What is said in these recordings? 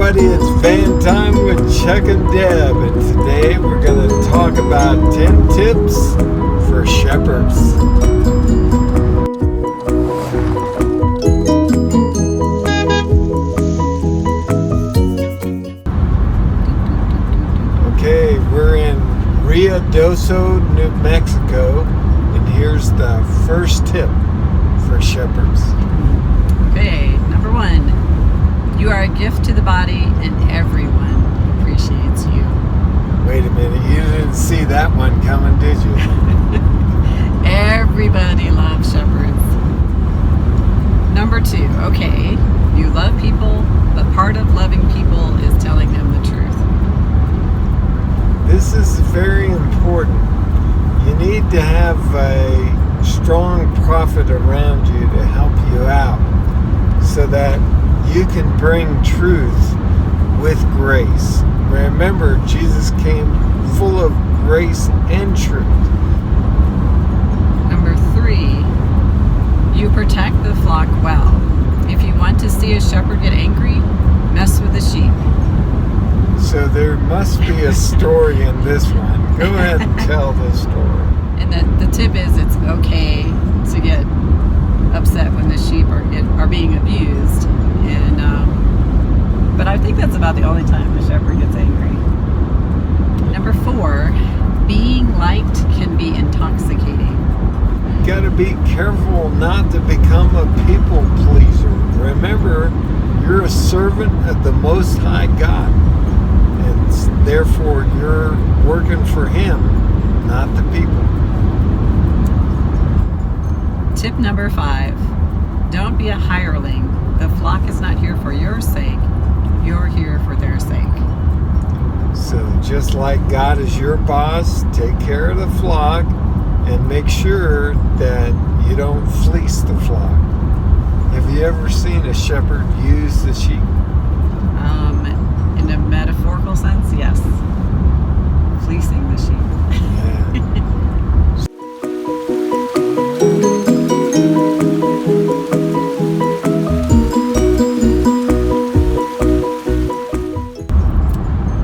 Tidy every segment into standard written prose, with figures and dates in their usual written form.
everybody, it's van time with Chuck and Deb, and today we're going to talk about 10 tips for shepherds. Okay, we're in Ruidoso, New Mexico, and here's the first tip for shepherds. Okay, number 1. You are a gift to the body, and everyone appreciates you. Wait a minute, you didn't see that one coming, did you? Everybody loves shepherds. Number 2, okay, you love people, but part of loving people is telling them the truth. This is very important. You need to have a strong prophet around you to help you out so that you can bring truth with grace. Remember, Jesus came full of grace and truth. Number 3, you protect the flock well. If you want to see a shepherd get angry, mess with the sheep. So there must be a story in this one. Go ahead and tell the story. And the tip is it's okay to get upset when the sheep are being abused. But I think that's about the only time the shepherd gets angry. Number 4, being liked can be intoxicating. You got to be careful not to become a people pleaser. Remember, you're a servant of the Most High God, and therefore you're working for Him, not the people. Tip number 5, don't be a hireling. The flock is not here for your sake. You're here for their sake. So just like God is your boss, take care of the flock and make sure that you don't fleece the flock. Have you ever seen a shepherd use the sheep? In a metaphorical sense, yes. Fleecing the sheep. Yeah.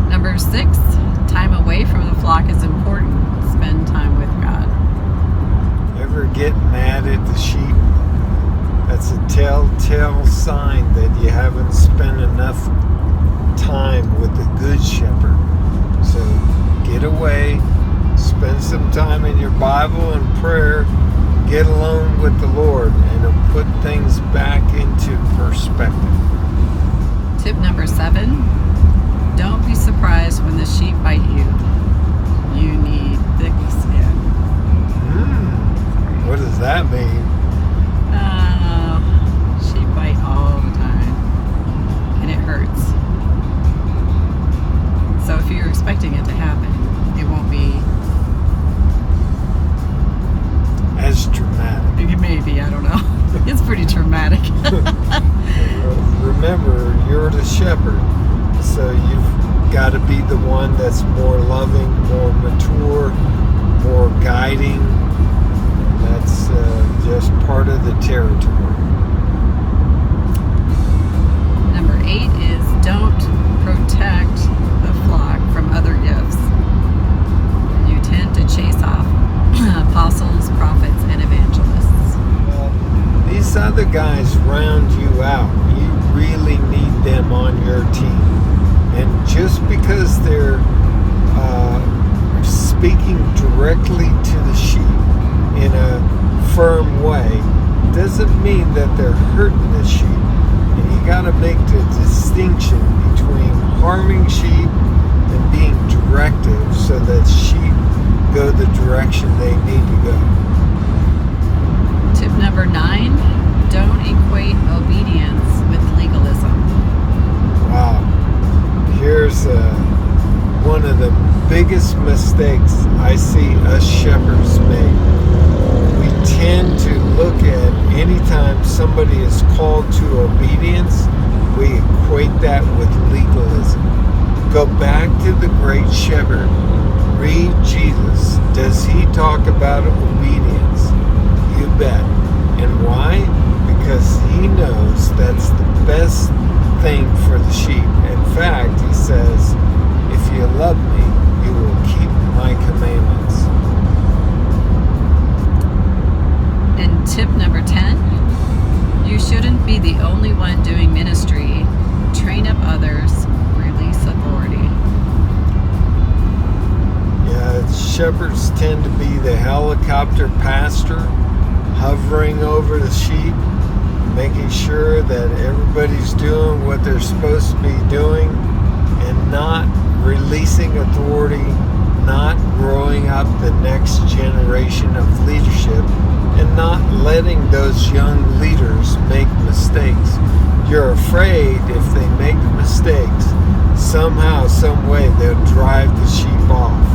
Number 6, time away from the flock is important. Spend time with God. Ever get mad at the sheep? That's a telltale sign that you haven't spent enough time with the good shepherd. So get away, spend some time in your Bible and prayer, get alone with the Lord, and it'll put things back into perspective. Tip number 7, don't be surprised when the sheep bite you. You need thick skin. What does that mean? Sheep bite all the time, and it hurts. So if you're expecting it to happen, it won't be As dramatic. it may be, I don't know. It's pretty traumatic. Remember, you're the shepherd, so you've got to be the one that's more loving, more mature, more guiding. That's just part of the territory. Number 8 is don't protect the flock from other gifts. You tend to chase off apostles, prophets, and evangelists. These other guys round you out. You really need them on your team. And just because they're speaking directly to the sheep in a firm way doesn't mean that they're hurting the sheep. And you got to make the distinction between harming sheep and being directive so that sheep go the direction they need to go. Tip number 9, don't equate obedience with legalism. Wow. Here's one of the biggest mistakes I see us shepherds make. We tend to look at anytime somebody is called to obedience, we equate that with legalism. Go back to the great shepherd. Read Jesus. Does he talk about obedience? You bet. And why? Because he knows that's the best thing for the sheep. In fact, shepherds tend to be the helicopter pastor, hovering over the sheep, making sure that everybody's doing what they're supposed to be doing, and not releasing authority, not growing up the next generation of leadership, and not letting those young leaders make mistakes. You're afraid if they make mistakes, somehow, some way, they'll drive the sheep off.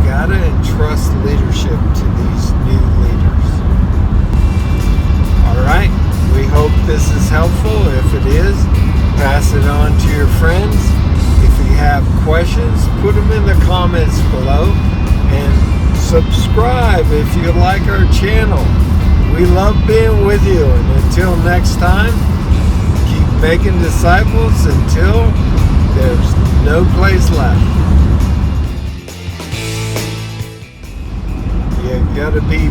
You gotta entrust leadership to these new leaders. Alright, we hope this is helpful. If it is, pass it on to your friends. If you have questions, put them in the comments below, and subscribe if you like our channel. We love being with you, and until next time, keep making disciples until there's no place left. You gotta be